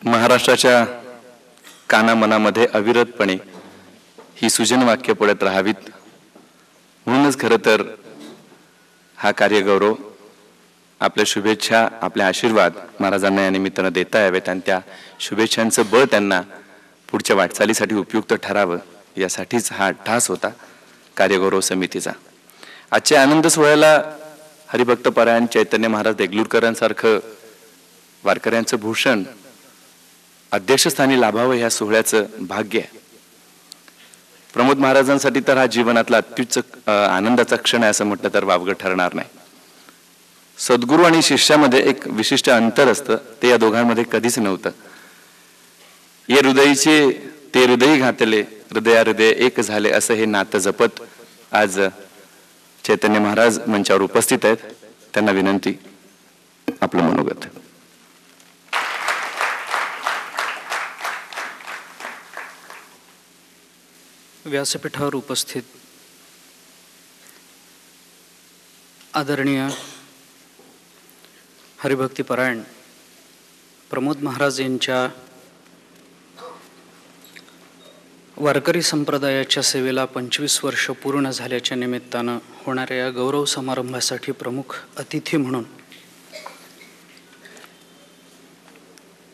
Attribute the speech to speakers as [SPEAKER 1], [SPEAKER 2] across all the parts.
[SPEAKER 1] महाराष्ट्राच्या कानामनामध्ये अविरतपणे ही सुजन वाक्य पडत राहावीत, म्हणूनच खरं तर हा कार्यगौरव, आपल्या शुभेच्छा, आपले आशीर्वाद महाराजांना या निमित्तानं देता यावेत आणि त्या शुभेच्छांचं बळ त्यांना पुढच्या वाटचालीसाठी उपयुक्त ठरावं यासाठीच हा ठास होता कार्यगौरव समितीचा. आजच्या आनंद सोहळ्याला हरिभक्तपरायण चैतन्य महाराज देगलूरकरांसारखं वारकऱ्यांचं भूषण अध्यक्षस्थानी लाभावं ह्या सोहळ्याचं भाग्य आहे. प्रमोद महाराजांसाठी तर हा जीवनातला अत्युच्च आनंदाचा क्षण आहे असं म्हटलं तर वावगं ठरणार नाही. सद्गुरू आणि शिष्यामध्ये एक विशिष्ट अंतर असतं, ते या दोघांमध्ये कधीच नव्हतं. ये हृदयीचे ते हृदयी घातले, हृदया हृदय एक झाले असं हे नातं जपत आज चैतन्य महाराज मंचावर उपस्थित आहेत. त्यांना विनंती, आपलं मनोगत.
[SPEAKER 2] व्यासपीठावर उपस्थित आदरणीय हरिभक्तीपरायण प्रमोद महाराज यांच्या वारकरी संप्रदायाच्या सेवेला 25 वर्ष पूर्ण झाल्याच्या निमित्तानं होणाऱ्या या गौरव समारंभासाठी प्रमुख अतिथी म्हणून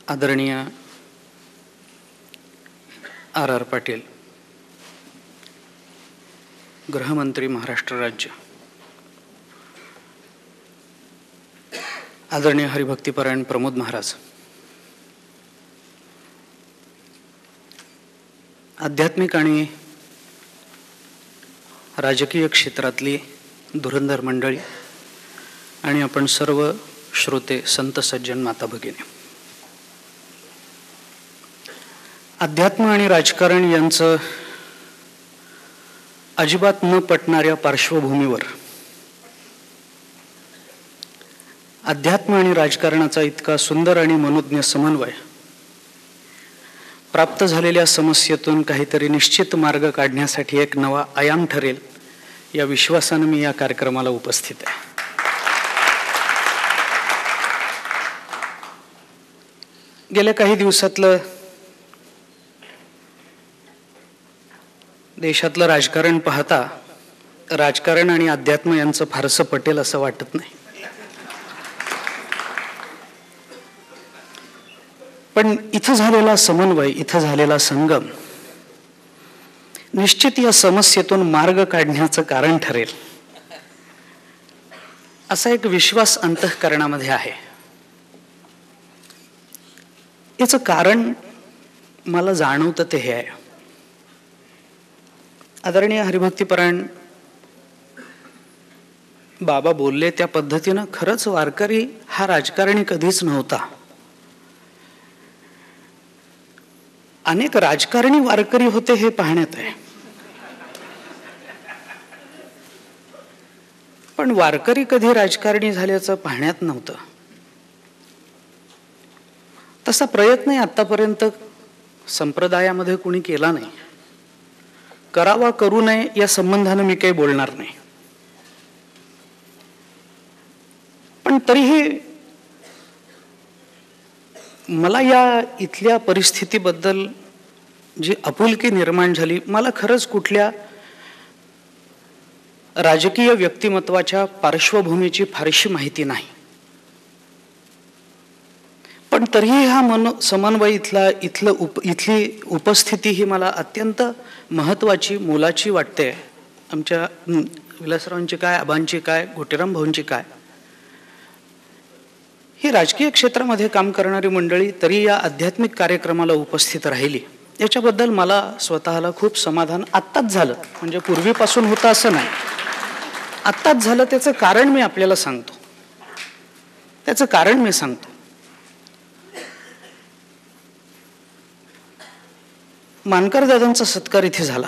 [SPEAKER 2] आदरणीय R.R. पाटील, गृहमंत्री महाराष्ट्र राज्य, आदरणीय हरिभक्तीपरायण प्रमोद महाराज, आध्यात्मिक आणि राजकीय क्षेत्रातली धुरंधर मंडळी आणि आपण सर्व श्रोते, संत सज्जन, माता भगिनी, अध्यात्म आणि राजकारण यांचं अजिबात न पटणाऱ्या पार्श्वभूमीवर अध्यात्म आणि राजकारणाचा इतका सुंदर आणि मनोज्ञ समन्वय प्राप्त झालेल्या समस्येतून काहीतरी निश्चित मार्ग काढण्यासाठी एक नवा आयाम ठरेल या विश्वासानं मी या कार्यक्रमाला उपस्थित आहे. गेल्या काही दिवसातलं देशातलं राजकारण पाहता राजकारण आणि अध्यात्म यांचं फारसं पटेल असं वाटत नाही. पण इथं झालेला समन्वय, इथं झालेला संगम निश्चित या समस्येतून मार्ग काढण्याचं कारण ठरेल असा एक विश्वास अंतःकरणामध्ये आहे. याचं कारण मला जाणवतं ते हे आहे. आदरणीय हरिभक्तीपरायण बाबा बोलले त्या पद्धतीनं खरंच वारकरी हा राजकारणी कधीच नव्हता. अनेक राजकारणी वारकरी होते हे पाहण्यात आहे, पण वारकरी कधी राजकारणी झाल्याचं पाहण्यात नव्हतं. तसा प्रयत्नही आतापर्यंत संप्रदायामध्ये कोणी केला नाही. करावा करू नये या संबंधानं मी काही बोलणार नाही, पण तरीही मला या इथल्या परिस्थितीबद्दल जी आपुलकी निर्माण झाली, मला खरंच कुठल्या राजकीय व्यक्तिमत्वाच्या पार्श्वभूमीची फारशी माहिती नाही, पण तरीही हा समन्वय इथली उपस्थिती ही मला अत्यंत महत्त्वाची, मोलाची वाटते. आमच्या विलासरावांची काय, आबांची काय, घोटेराम भाऊंची काय, ही राजकीय क्षेत्रामध्ये काम करणारी मंडळी तरी या आध्यात्मिक कार्यक्रमाला उपस्थित राहिली, याच्याबद्दल मला स्वतःला खूप समाधान आत्ताच झालं. म्हणजे पूर्वीपासून होतं असं नाही, आत्ताच झालं. त्याचं कारण मी आपल्याला सांगतो. त्याचं कारण मी सांगतो. मानकर दादांचा सत्कार इथे झाला.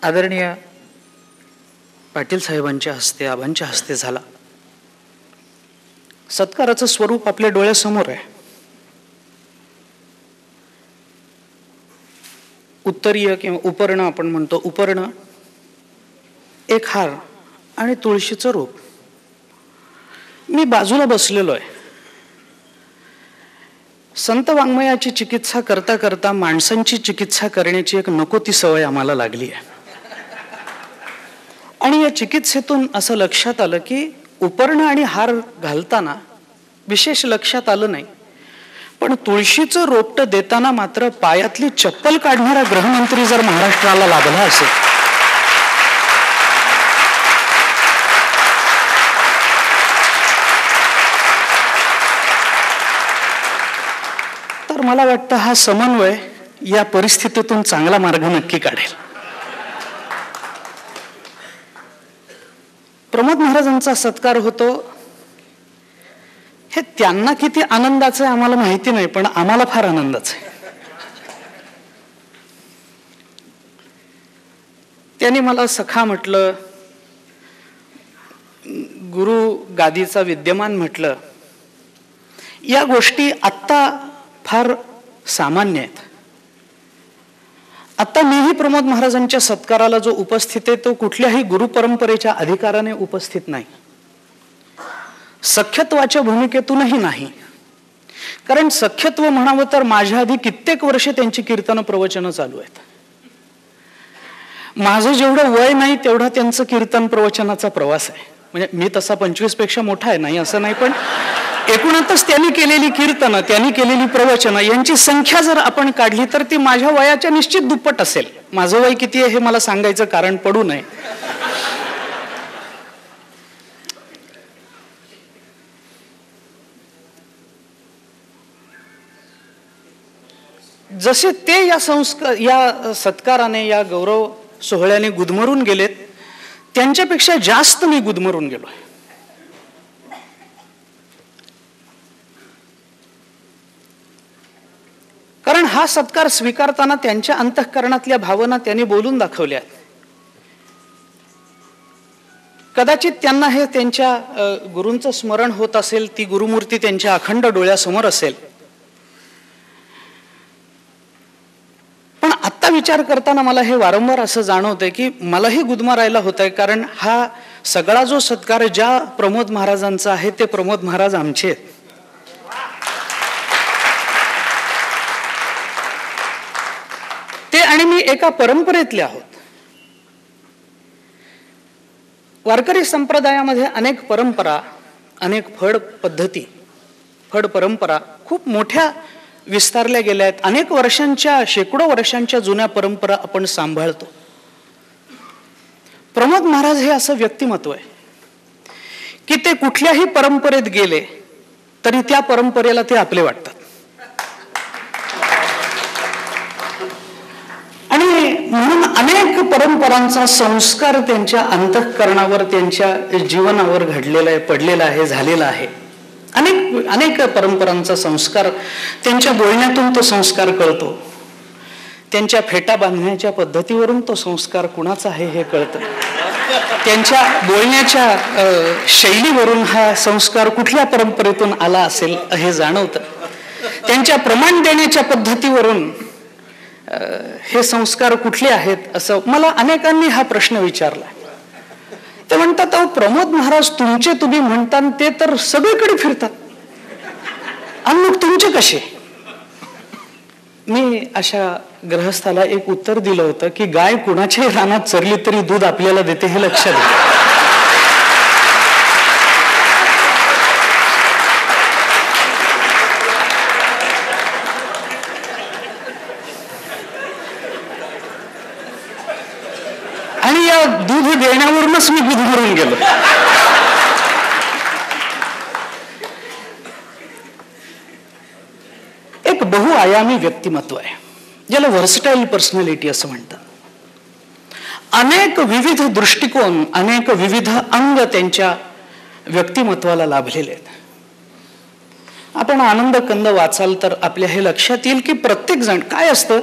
[SPEAKER 2] आदरणीय पाटील साहेबांच्या हस्ते, आबांच्या हस्ते झाला. सत्काराचं स्वरूप आपल्या डोळ्यासमोर आहे. उत्तरीय किंवा उपर्ण आपण म्हणतो, उपर्ण, एक हार आणि तुळशीचं रूप. मी बाजूला बसलेलो आहे. संत वाङ्मयाची चिकित्सा करता करता माणसांची चिकित्सा करण्याची एक नको ती सवय आम्हाला लागली आहे. आणि या चिकित्सेतून असं लक्षात आलं की उपरणं आणि हार घालताना विशेष लक्षात आलं नाही, पण तुळशीचं रोपटं देताना मात्र पायातली चप्पल काढणारा गृहमंत्री जर महाराष्ट्राला लाभला असेल तर मला वाटतं हा समन्वय या परिस्थितीतून चांगला मार्ग नक्की काढेल. प्रमोद महाराजांचा सत्कार होतो हे त्यांना किती आनंदाचं आहे आम्हाला माहिती नाही, पण आम्हाला फार आनंदाचं आहे. त्यांनी मला सखा म्हटलं, गुरु गादीचा विद्यमान म्हटलं. या गोष्टी आत्ता फार सामान्य आहेत. आता मीही प्रमोद महाराजांच्या सत्काराला जो उपस्थित आहे तो कुठल्याही गुरु परंपरेच्या अधिकाराने उपस्थित नाही, सख्यत्वाच्या भूमिकेतूनही नाही. कारण सख्यत्व म्हणावं तर माझ्या आधी कित्येक वर्षे त्यांची कीर्तन प्रवचनं चालू आहेत. माझं जेवढं वय नाही तेवढा त्यांचं कीर्तन प्रवचनाचा प्रवास आहे. म्हणजे मी तसा 25 पेक्षा मोठा आहे नाही असं नाही, पण एकूणातच त्यांनी केलेली कीर्तनं, त्यांनी केलेली प्रवचनं यांची संख्या जर आपण काढली तर ती माझ्या वयाच्या निश्चित दुप्पट असेल. माझं वय किती आहे हे मला सांगायचं कारण पडू नये. जसे ते या सत्काराने, या गौरव सोहळ्याने गुदमरून गेलेत, त्यांच्यापेक्षा जास्त मी गुदमरून गेलोय. कारण हा सत्कार स्वीकारताना त्यांच्या अंतःकरणातल्या भावना त्यांनी बोलून दाखवल्या. कदाचित त्यांना हे त्यांच्या गुरूंचं स्मरण होत असेल, ती गुरुमूर्ती त्यांच्या अखंड डोळ्यासमोर असेल. पण आत्ता विचार करताना मला हे वारंवार असं जाणवतंय की मलाही गुदमरायला होत आहे. कारण हा सगळा जो सत्कार ज्या प्रमोद महाराजांचा आहे ते प्रमोद महाराज आमचे आहेत. ते आणि मी एका परंपरेतले आहोत. वारकरी संप्रदायामध्ये अनेक परंपरा, अनेक फड पद्धती, फड परंपरा खूप मोठ्या विस्तारल्या गेल्या आहेत. अनेक वर्षांच्या, शेकडो वर्षांच्या जुन्या परंपरा आपण सांभाळतो. प्रमोद महाराज हे असं व्यक्तिमत्व आहे की ते कुठल्याही परंपरेत गेले तरी त्या परंपरेला ते आपले वाटतात. आणि म्हणून अनेक परंपरांचा संस्कार त्यांच्या अंतःकरणावर, त्यांच्या जीवनावर घडलेला आहे, पडलेला आहे, झालेला आहे. अनेक परंपरांचा संस्कार त्यांच्या बोलण्यातून तो संस्कार कळतो. त्यांच्या फेटा बांधण्याच्या पद्धतीवरून तो संस्कार कुणाचा आहे हे कळतं. त्यांच्या बोलण्याच्या शैलीवरून हा संस्कार कुठल्या परंपरेतून आला असेल हे जाणवतं. त्यांच्या प्रमाण देण्याच्या पद्धतीवरून हे संस्कार कुठले आहेत असं मला अनेकांनी हा प्रश्न विचारला. ते म्हणतात, अहो प्रमोद महाराज तुमचे तुम्ही म्हणतात ते तर सगळीकडे फिरतात आणि मग तुमचे कसे? मी अशा ग्रहस्थाला एक उत्तर दिलं होतं की गाय कुणाच्याही रानात चरली तरी दूध आपल्याला देते हे लक्षात घ्या. आणि या दूध देण्यावरूनच मी गुदमरून गेलो. एक बहुआयामी व्यक्तिमत्व आहे ज्याला व्हर्सटाईल पर्सनॅलिटी असं म्हणतात. अनेक विविध दृष्टिकोन, अनेक विविध अंग त्यांच्या व्यक्तिमत्वाला लाभलेले आहेत. आपण आनंद कंद वाचाल तर आपल्या हे लक्षात येईल की प्रत्येक जण काय असतं,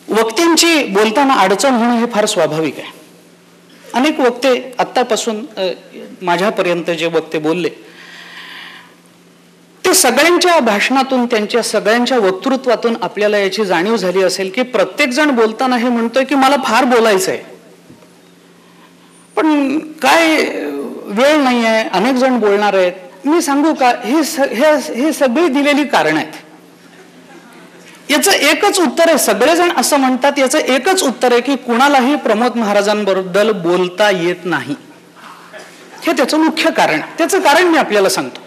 [SPEAKER 2] वक्त्यांची बोलताना अडचण होणं हे फार स्वाभाविक आहे. अनेक वक्ते आत्तापासून माझ्यापर्यंत जे वक्ते बोलले ते सगळ्यांच्या भाषणातून, त्यांच्या सगळ्यांच्या वक्तृत्वातून आपल्याला याची जाणीव झाली असेल की प्रत्येक जण बोलताना हे म्हणतोय की मला फार बोलायचं आहे, पण काय वेळ नाही आहे, अनेक जण बोलणार आहेत, मी सांगू का, हे सगळी दिलेली कारण आहेत. याचं एकच उत्तर आहे, सगळेजण असं म्हणतात, याचं एकच उत्तर आहे की कुणालाही प्रमोद महाराजांबद्दल बोलता येत नाही. हे त्याचं मुख्य कारण. त्याचं कारण मी आपल्याला सांगतो.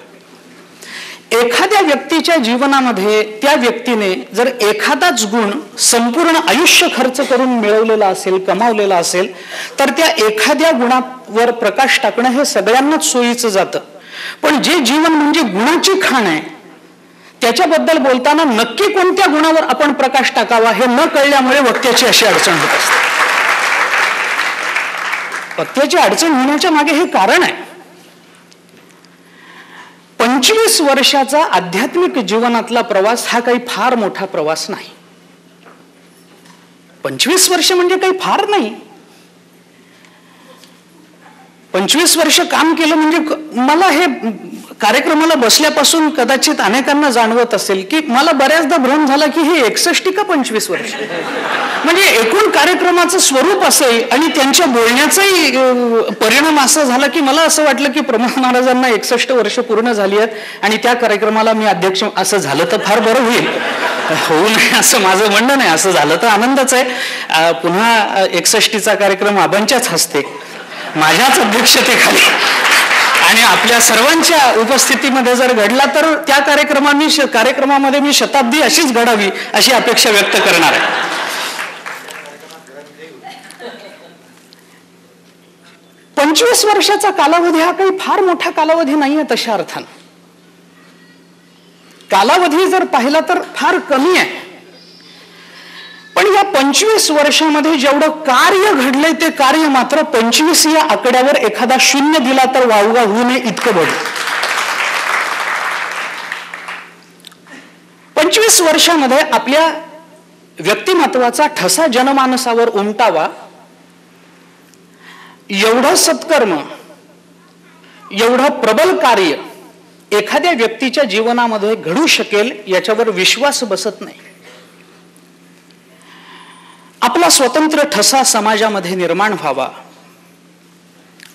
[SPEAKER 2] एखाद्या व्यक्तीच्या जीवनामध्ये त्या व्यक्तीने जर एखादाच गुण संपूर्ण आयुष्य खर्च करून मिळवलेला असेल, कमावलेला असेल, तर त्या एखाद्या गुणावर प्रकाश टाकणं हे सगळ्यांनाच सोयीचं जातं. पण जे जीवन म्हणजे गुणाची खाण आहे, त्याच्याबद्दल बोलताना नक्की कोणत्या गुणावर आपण प्रकाश टाकावा हे न कळल्यामुळे वक्त्याची अशी अडचण होत असते. वक्त्याची अडचण होण्याच्या मागे हे कारण आहे. 25 वर्षाचा आध्यात्मिक जीवनातला प्रवास हा काही फार मोठा प्रवास नाही. 25 वर्ष म्हणजे काही फार नाही. 25 वर्ष काम केलं म्हणजे मला हे कार्यक्रमाला बसल्यापासून कदाचित अनेकांना जाणवत असेल की मला बऱ्याचदा भ्रम झाला की हे 61 का 25 वर्ष, म्हणजे एकूण कार्यक्रमाचं स्वरूप असेल आणि त्यांच्या बोलण्याचाही परिणाम असा झाला की मला असं वाटलं की प्रमोद महाराजांना 61 वर्ष पूर्ण झाली आहेत आणि त्या कार्यक्रमाला मी अध्यक्ष. असं झालं तर फार बरं होईल, होऊ नये असं माझं म्हणणं नाही. असं झालं तर आनंदच आहे. पुन्हा 61चा कार्यक्रम आबांच्याच हस्ते माझ्याच अध्यक्षतेखाली आणि आपल्या सर्वांच्या उपस्थितीमध्ये जर घडला तर त्या कार्यक्रमामध्ये मी शताब्दी अशीच घडावी अशी अपेक्षा व्यक्त करणार आहे. पंचवीस वर्षाचा कालावधी हा काही फार मोठा कालावधी नाहीये तशा अर्थानं. कालावधी जर पाहिला तर फार कमी आहे. पण या 25 वर्षामध्ये जेवढं कार्य घडलंय ते कार्य मात्र 25 या आकड्यावर एखादा शून्य दिला तर वावगा होऊ नये इतकं बघ. 25 वर्षामध्ये आपल्या व्यक्तिमत्वाचा ठसा जनमानसावर उमटावा एवढं सत्कर्म, एवढं प्रबल कार्य एखाद्या व्यक्तीच्या जीवनामध्ये घडू शकेल याच्यावर विश्वास बसत नाही. आपला स्वतंत्र ठसा समाजामध्ये निर्माण व्हावा,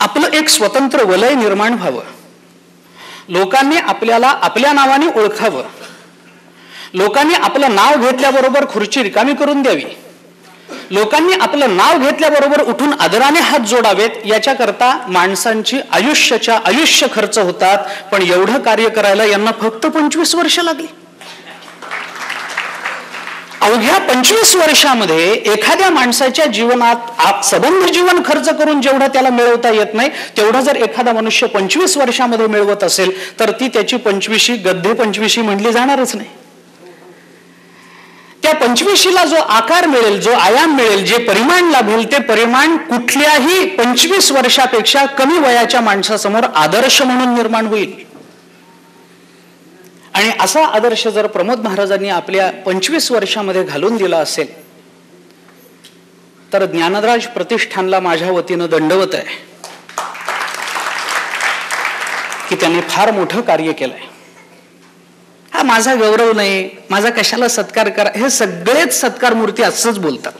[SPEAKER 2] आपलं एक स्वतंत्र वलय निर्माण व्हावं, लोकांनी आपल्याला आपल्या नावाने ओळखावं, लोकांनी आपलं नाव घेतल्याबरोबर खुर्ची रिकामी करून द्यावी, लोकांनी आपलं नाव घेतल्याबरोबर उठून आदराने हात जोडावेत, याच्याकरता माणसांची आयुष्य खर्च होतात. पण एवढं कार्य करायला यांना फक्त 25 वर्ष लागली. अवघ्या 25 वर्षामध्ये एखाद्या माणसाच्या जीवनात सबंध जीवन खर्च करून जेवढा त्याला मिळवता येत नाही तेवढा जर एखादा मनुष्य 25 वर्षामध्ये मिळवत असेल तर ती त्याची 25शी गद्धे 25शी म्हणली जाणारच नाही. त्या 25शीला जो आकार मिळेल, जो आयाम मिळेल, जे परिमाण लाभेल ते परिमाण कुठल्याही 25 वर्षापेक्षा कमी वयाच्या माणसासमोर आदर्श म्हणून निर्माण होईल. आणि असा आदर्श जर प्रमोद महाराजांनी आपल्या 25 वर्षामध्ये घालून दिला असेल तर ज्ञानराज प्रतिष्ठानला माझ्या वतीनं दंडवत आहे की त्यांनी फार मोठं कार्य केलंय. हा माझा गौरव नाही, माझा कशाला सत्कार करा, हे सगळेच सत्कार मूर्ती असंच बोलतात.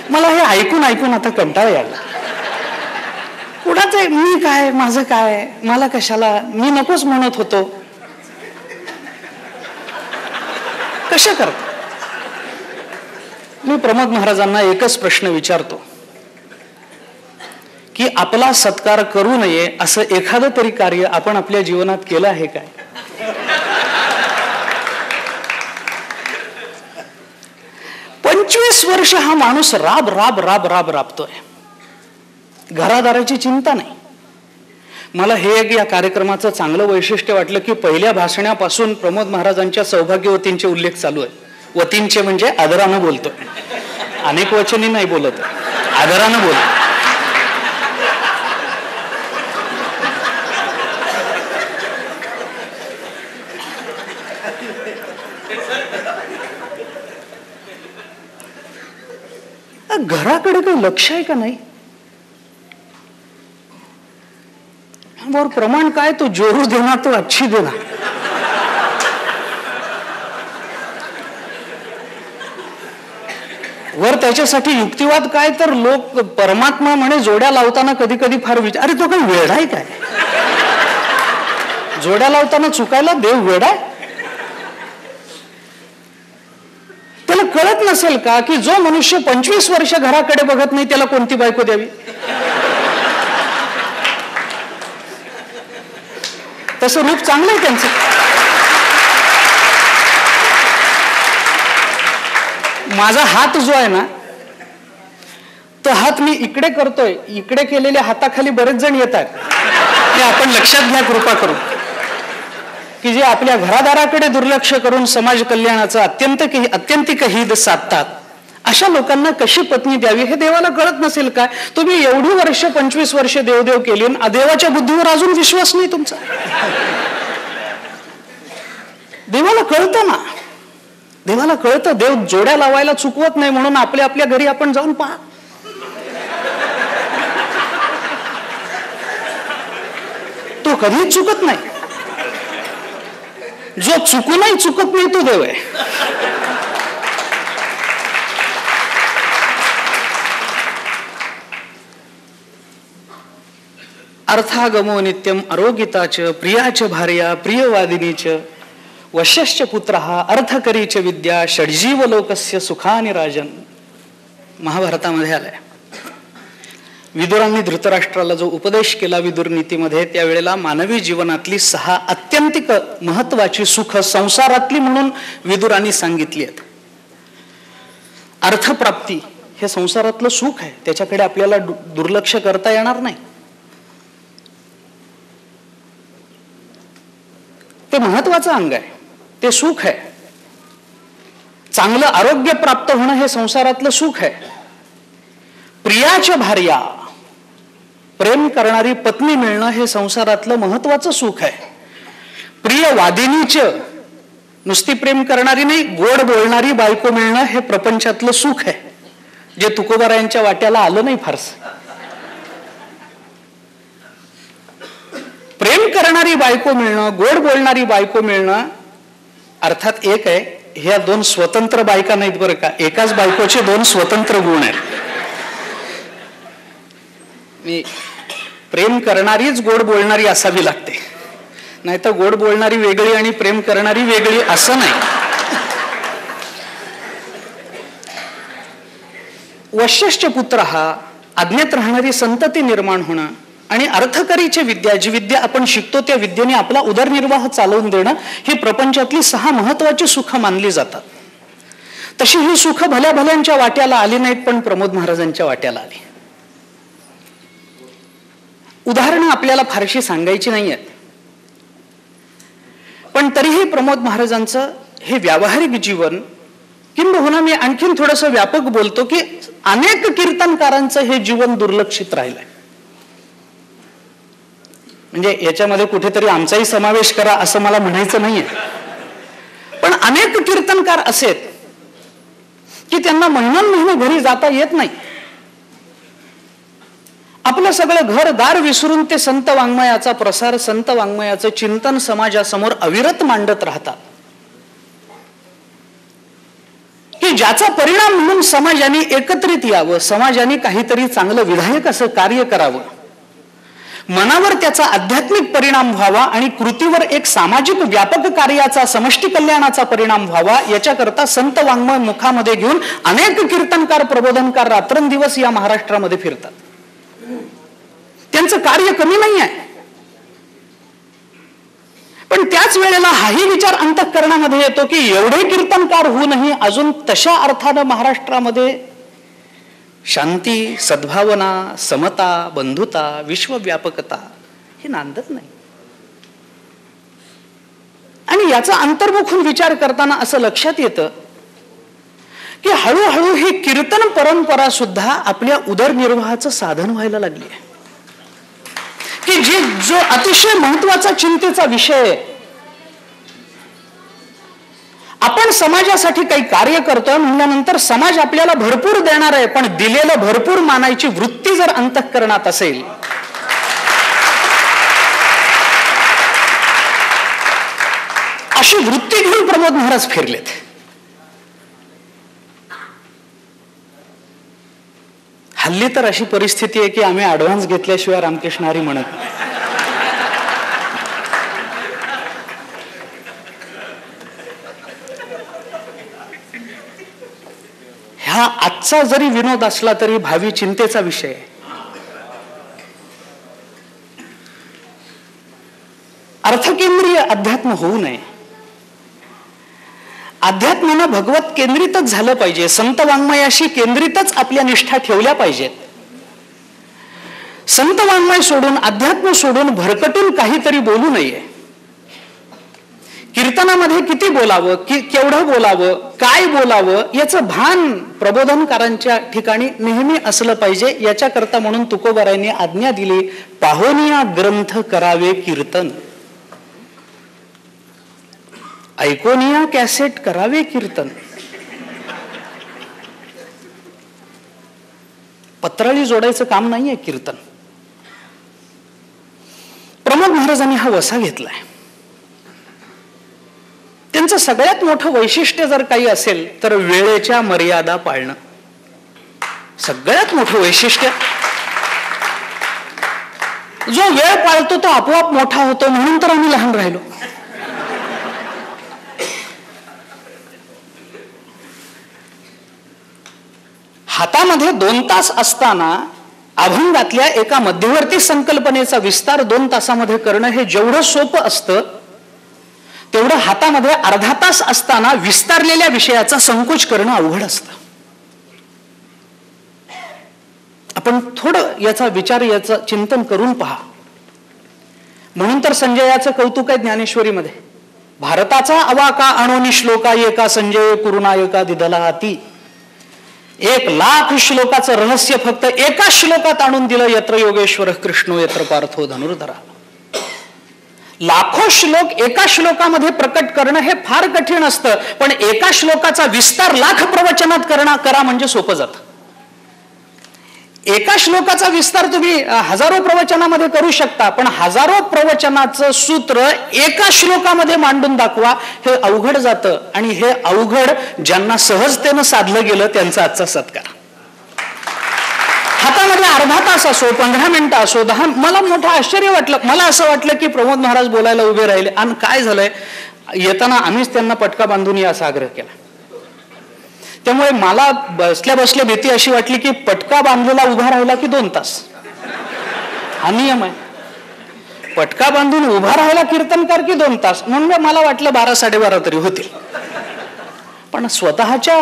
[SPEAKER 2] मला हे ऐकून ऐकून आता कंटाळा यायला. कुणाचं मी काय, माझं काय, मला कशाला, मी नकोच म्हणत होतो, कशा करता. मी प्रमोद महाराजांना एकच प्रश्न विचारतो की आपला सत्कार करू नये असं एखादं तरी कार्य आपण आपल्या जीवनात केलं आहे काय? पंचवीस वर्ष हा माणूस राब राब राब राब राबतोय, घरादाराची चिंता नाही. मला हे एक या कार्यक्रमाचं चांगलं वैशिष्ट्य वाटलं की पहिल्या भाषणापासून प्रमोद महाराजांच्या सौभाग्यवतींचे उल्लेख चालू आहे. वतींचे म्हणजे आदरानं बोलतोय, अनेक वचनी नाही बोलत, आदरानं बोलतो. घराकडे काही लक्ष आहे का नाही? वर प्रमाण काय, तो जोरू देना तो अच्छी देना. वर त्याच्यासाठी युक्तिवाद काय, तर लोक परमात्मा म्हणे जोड्या लावताना कधी कधी फार विचार, अरे तो काही वेळ आहे काय? जोड्या लावताना चुकायला देव वेडा? त्याला कळत नसेल का की जो मनुष्य 25 वर्ष घराकडे बघत नाही त्याला कोणती बायको द्यावी? तसं रूप चांगलं आहे त्यांचं. माझा हात जो आहे ना, तो हात मी इकडे करतोय, इकडे केलेल्या हाताखाली बरेच जण येतात. ते आपण लक्षात घ्या कृपा करून, की जे आपल्या घरादाराकडे दुर्लक्ष करून समाज कल्याणाचं अत्यंतिक हित साधतात, अशा लोकांना कशी पत्नी द्यावी हे देवाला कळत नसेल काय? तुम्ही एवढी वर्ष 25 वर्ष देवदेव केली, देवाच्या बुद्धीवर अजून विश्वास नाही तुमचा. देवाला कळतं ना, देवाला कळतं देव जोड्या लावायला चुकवत नाही, म्हणून आपल्या आपल्या घरी आपण जाऊन पहा. तो कधीच चुकत नाही. जो चुकूनही चुकत नाही तो देव आहे. अर्थागमो नित्यम आरोगिताच प्रियाच भार्या प्रियवादिनीच वश्यश्च पुत्रः अर्थकरीच विद्या षड्जीव लोकस्य सुखानि राजन. महाभारतामध्ये आलाय. विदुरांनी धृतराष्ट्राला जो उपदेश केला विदुर नीतीमध्ये, त्यावेळेला मानवी जीवनातली 6 अत्यंतिक महत्वाची सुख संसारातली म्हणून विदुरांनी सांगितली आहेत. अर्थप्राप्ती हे संसारातलं सुख आहे, त्याच्याकडे आपल्याला दुर्लक्ष करता येणार नाही. ते महत्वाचं अंग आहे, ते सुख आहे. चांगलं आरोग्य प्राप्त होणं हे संसारातलं सुख आहे. प्रियाच्या भार्या, प्रेम करणारी पत्नी मिळणं हे संसारातलं महत्वाचं सुख आहे. प्रिय वादिनीच, नुसती प्रेम करणारी नाही, गोड बोलणारी बायको मिळणं हे प्रपंचातलं सुख आहे, जे तुकोबारायांच्या वाट्याला आलं नाही फारसं. प्रेम करणारी बायको मिळणं, गोड बोलणारी बायको मिळणं, अर्थात एक आहे. ह्या 2 स्वतंत्र बायका नाहीत बरं का, एकाच बायकोचे 2 स्वतंत्र गुण आहेत. मी प्रेम करणारीच गोड बोलणारी असावी लागते, नाही तर गोड बोलणारी वेगळी आणि प्रेम करणारी वेगळी असं नाही. वश्यश्च पुत्र हा आज्ञेत राहणारी संतती निर्माण होणं आणि अर्थकरीची विद्या, जी विद्या आपण शिकतो त्या विद्येने आपला उदरनिर्वाह चालवून देणं, ही प्रपंचातली 6 महत्वाची सुख मानली जातात. तशी ही सुख भल्या भल्यांच्या वाट्याला आली नाहीत, पण प्रमोद महाराजांच्या वाट्याला आली. उदाहरणं आपल्याला फारशी सांगायची नाही आहेत, पण तरीही प्रमोद महाराजांचं हे व्यावहारिक जीवन, किंबहुना मी आणखीन थोडंसं व्यापक बोलतो की अनेक कीर्तनकारांचं हे जीवन दुर्लक्षित राहिलंय. म्हणजे याच्यामध्ये कुठेतरी आमचाही समावेश करा असं मला म्हणायचं नाहीये, पण अनेक कीर्तनकार असेत की त्यांना महिने घरी जाता येत नाही. आपलं सगळं घरदार विसरून ते संत वाङ्मयाचा प्रसार, संत वाङ्मयाचं चिंतन समाजासमोर अविरत मांडत राहतात, की ज्याचा परिणाम म्हणून समाजाने एकत्रित यावं, समाजाने काहीतरी चांगलं विधायक असं कार्य करावं, मनावर त्याचा आध्यात्मिक परिणाम व्हावा आणि कृतीवर एक सामाजिक व्यापक कार्याचा, समष्टी कल्याणाचा परिणाम व्हावा, याच्याकरता संत वाङ्मय मुखामध्ये घेऊन अनेक कीर्तनकार, प्रबोधनकार रात्रंदिवस या महाराष्ट्रामध्ये फिरतात. त्यांचं कार्य कमी नाही आहे, पण त्याच वेळेला हाही विचार अंतःकरणामध्ये येतो की एवढे कीर्तनकार होऊनही अजून तशा अर्थानं महाराष्ट्रामध्ये शांती, सद्भावना, समता, बंधुता, विश्वव्यापकता हे नांदत नाही. आणि याचा अंतर्मुखून विचार करताना असं लक्षात येतं की हळूहळू ही कीर्तन परंपरा सुद्धा आपल्या उदरनिर्वाहाचं साधन व्हायला लागली आहे, की जो अतिशय महत्वाचा चिंतेचा विषय आहे. आपण समाजासाठी काही कार्य करतोय म्हणल्यानंतर समाज आपल्याला भरपूर देणार आहे, पण दिलेलं भरपूर मानायची वृत्ती जर अंतःकरणात असेल, अशी वृत्ती घेऊन प्रमोद महाराज फिरलेत. हल्ली तर अशी परिस्थिती आहे की आम्ही ऍडव्हान्स घेतल्याशिवाय रामकृष्ण हरी म्हणत नाही. हा आजचा जरी विनोद असला तरी भावी चिंतेचा विषय आहे. अर्थकेंद्रीय अध्यात्म होऊ नये. अध्यात्मानं भगवत केंद्रितच झालं पाहिजे. संत वाङ्मयाशी केंद्रितच आपल्या निष्ठा ठेवल्या पाहिजेत. संत वाङ्मय सोडून, अध्यात्म सोडून भरकटून काहीतरी बोलू नये. कीर्तनामध्ये किती बोलावं, केवढं बोलावं, काय बोलावं याचं भान प्रबोधनकारांच्या ठिकाणी नेहमी असलं पाहिजे. याच्याकरता म्हणून तुकोबारायांनी आज्ञा दिली, पाहोनिया ग्रंथ करावे कीर्तन. ऐकोनिया कॅसेट करावे कीर्तन. पत्राळी जोडायचं काम नाहीये कीर्तन. प्रमोद महाराजांनी हा वसा घेतलाय. त्यांचं सगळ्यात मोठं वैशिष्ट्य जर काही असेल तर वेळेच्या मर्यादा पाळणं. सगळ्यात मोठं वैशिष्ट्य. जो वेळ पाळतो तो आपोआप मोठा होतो, म्हणून तर आम्ही लहान राहिलो. हातामध्ये 2 तास असताना अभंगातल्या एका मध्यवर्ती संकल्पनेचा विस्तार 2 तासामध्ये करणं हे जेवढं सोपं असतं, तेवढं हातामध्ये अर्धा तास असताना विस्तारलेल्या विषयाचा संकोच करणं अवघड असतं. आपण थोडं याचा विचार, याचं चिंतन करून पहा. म्हणून तर संजयाचं कौतुक आहे ज्ञानेश्वरीमध्ये. भारताचा अवाका अणोनी श्लोका एका संजय कुरुनायका दिदला हाती. 1,00,000 श्लोकाचं रहस्य फक्त एका श्लोकात आणून दिलं. यत्र योगेश्वर कृष्णो यत्र पार्थो धनुर्धरा. लाखो श्लोक एका श्लोकामध्ये प्रकट करणं हे फार कठीण असतं, पण एका श्लोकाचा विस्तार लाख प्रवचनात करा म्हणजे सोपं जातं. एका श्लोकाचा विस्तार तुम्ही हजारो प्रवचनामध्ये करू शकता, पण हजारो प्रवचनाचं सूत्र एका श्लोकामध्ये मांडून दाखवा हे अवघड जातं. आणि हे अवघड ज्यांना सहजतेनं साधलं गेलं त्यांचा आजचा सत्कार. हातामध्ये अर्धा तास असो, 15 मिनिटं असो, 10. मला मोठं आश्चर्य वाटलं. मला असं वाटलं की प्रमोद महाराज बोलायला उभे राहिले आणि काय झालंय, येताना आम्हीच त्यांना पटका बांधून या असा आग्रह केला. त्यामुळे मला बसल्या बसल्या भीती अशी वाटली की पटका बांधलेला उभा राहिला की 2 तास. हा नियम आहे. पटका बांधून उभा राहिला कीर्तनकार की 2 तास. म्हणून मला वाटलं 12-12:30 तरी होतील. पण स्वतःच्या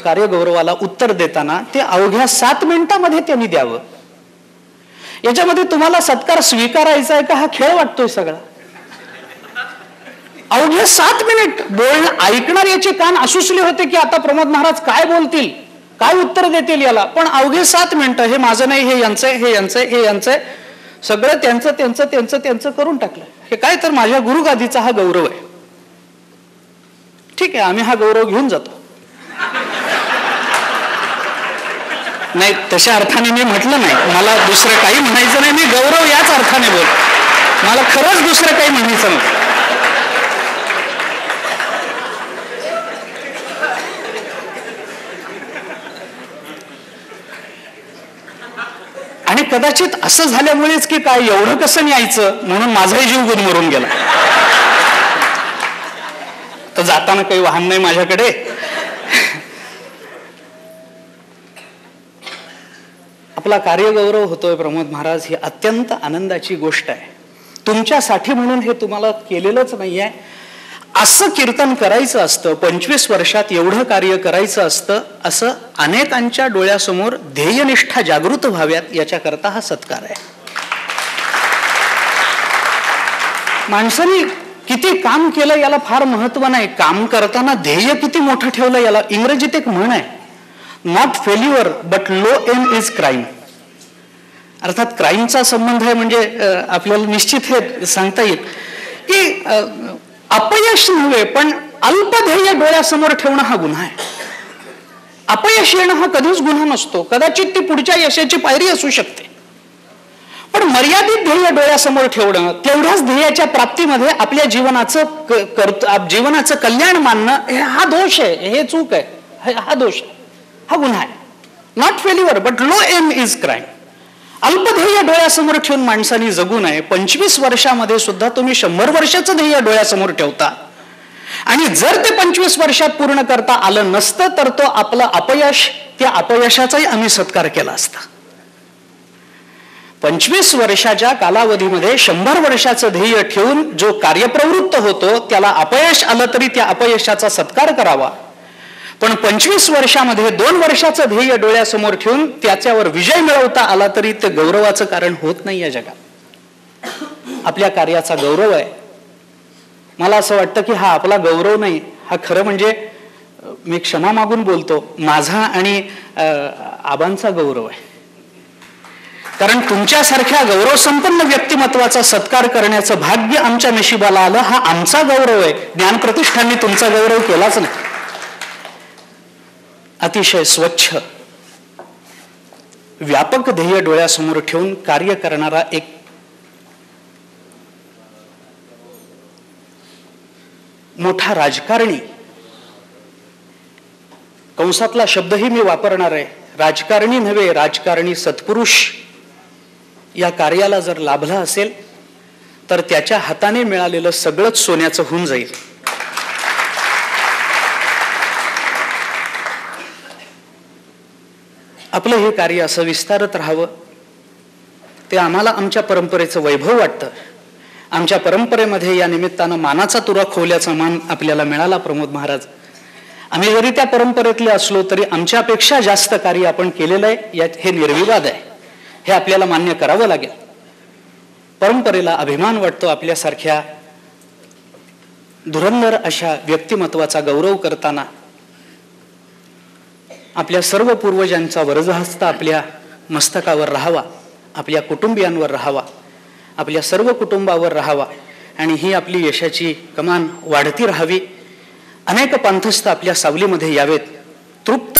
[SPEAKER 2] कार्यगौरवाला उत्तर देताना ते अवघ्या 7 मिनिटांमध्ये त्यांनी द्यावं. याच्यामध्ये तुम्हाला सत्कार स्वीकारायचा आहे का हा खेळ वाटतोय सगळा. अवघे 7 मिनिट बोलणं ऐकणार याचे कान असूसले होते की आता प्रमोद महाराज काय बोलतील, काय उत्तर देतील याला. पण अवघे 7 मिनिटं हे माझं नाही, हे यांचंय, हे यांचंय, हे यांचंय, सगळं त्यांचं करून टाकलं. हे काय तर माझ्या गुरुगादीचा हा गौरव आहे. ठीक आहे, आम्ही हा गौरव घेऊन जातो. नाही, तशा अर्थाने मी म्हटलं नाही. मला दुसरं काही म्हणायचं नाही. मी गौरव याच अर्थाने बोल. मला खरंच दुसरं काही म्हणायचं नाही. आणि कदाचित असं झाल्यामुळेच की काय एवढं कसं न्यायचं म्हणून माझाही जीव गुदमरून गेला. तर जाताना काही वाहन नाही माझ्याकडे. आपला कार्यगौरव होतोय प्रमोद महाराज, ही अत्यंत आनंदाची गोष्ट आहे. तुमच्यासाठी म्हणून हे तुम्हाला केलेलंच नाहीये. असं कीर्तन करायचं असतं, 25 वर्षात एवढं कार्य करायचं असतं, असं अनेकांच्या डोळ्यासमोर ध्येयनिष्ठा जागृत व्हाव्यात याच्याकरता हा सत्कार आहे. माणसाने किती काम केलं याला फार महत्व नाही, काम करताना ध्येय किती मोठं ठेवलं याला. इंग्रजीत एक म्हण आहे, not failure but low aim is crime. अर्थात क्राईमचा संबंध आहे म्हणजे आपल्याला निश्चित हे सांगता येईल की अपयश नव्हे पण अल्पध्येय डोळ्यासमोर ठेवणं हा गुन्हा आहे. अपयश येणं हा कधीच गुन्हा नसतो. कदाचित ती पुढच्या यशाची पायरी असू शकते, पण मर्यादित ध्येय डोळ्यासमोर ठेवणं, तेवढ्याच ध्येयाच्या प्राप्तीमध्ये आपल्या जीवनाचं कल्याण मानणं हा दोष आहे, हे चूक आहे, हा दोष आहे, हा गुन्हा आहे. Not failure but low aim is crime. अल्पध्येय डोळ्यासमोर ठेवून माणसाने जगू नये. 25 वर्षामध्ये सुद्धा तुम्ही 100 वर्षाचं ध्येय डोळ्यासमोर ठेवता आणि जर ते 25 वर्षात पूर्ण करता आलं नसतं तर तो आपलं अपयश, त्या अपयशाचाही आम्ही सत्कार केला असता. 25 वर्षाच्या कालावधीमध्ये 100 वर्षाचं ध्येय ठेवून जो कार्यप्रवृत्त होतो त्याला अपयश आलं तरी त्या अपयशाचा सत्कार करावा. पण 25 वर्षामध्ये 2 वर्षाचं ध्येय डोळ्यासमोर ठेवून त्याच्यावर विजय मिळवता आला तरी ते गौरवाचं कारण होत नाही या जगात. आपल्या कार्याचा गौरव आहे. मला असं वाटतं की हा आपला गौरव नाही, हा खरं म्हणजे मी क्षमा मागून बोलतो, माझा आणि आबांचा गौरव आहे. कारण तुमच्यासारख्या गौरवसंपन्न व्यक्तिमत्वाचा सत्कार करण्याचं भाग्य आमच्या नशिबाला आलं, हा आमचा गौरव आहे. ज्ञानप्रतिष्ठानने तुमचा गौरव केलाच नाही. अतिशय स्वच्छ व्यापक ध्येय डोळ्यासमोर ठेवून कार्य करणारा एक मोठा राजकारणी, कंसातला शब्दही मी वापरणार आहे, राजकारणी नव्हे राजकारणी सत्पुरुष या कार्याला जर लाभला असेल तर त्याच्या हाताने मिळालेलं सगळंच सोन्याचं होऊन जाईल. आपलं हे कार्य असं विस्तारत राहावं, ते आम्हाला आमच्या परंपरेचं वैभव वाटतं. आमच्या परंपरेमध्ये या निमित्तानं मानाचा तुरा खोवल्याचा मान आपल्याला मिळाला प्रमोद महाराज. आम्ही जरी त्या परंपरेतले असलो तरी आमच्यापेक्षा जास्त कार्य आपण केलेलं आहे, यात हे निर्विवाद आहे. हे आपल्याला मान्य करावं लागेल. परंपरेला अभिमान वाटतो. आपल्यासारख्या धुरंधर अशा व्यक्तिमत्वाचा गौरव करताना आपल्या सर्व पूर्वजांचा वरदहस्त आपल्या मस्तकावर राहावा, आपल्या कुटुंबियांवर राहावा, आपल्या सर्व कुटुंबावर राहावा आणि ही आपली यशाची कमान वाढती राहावी. अनेक पंथस्थ आपल्या सावलीमध्ये यावेत, तृप्त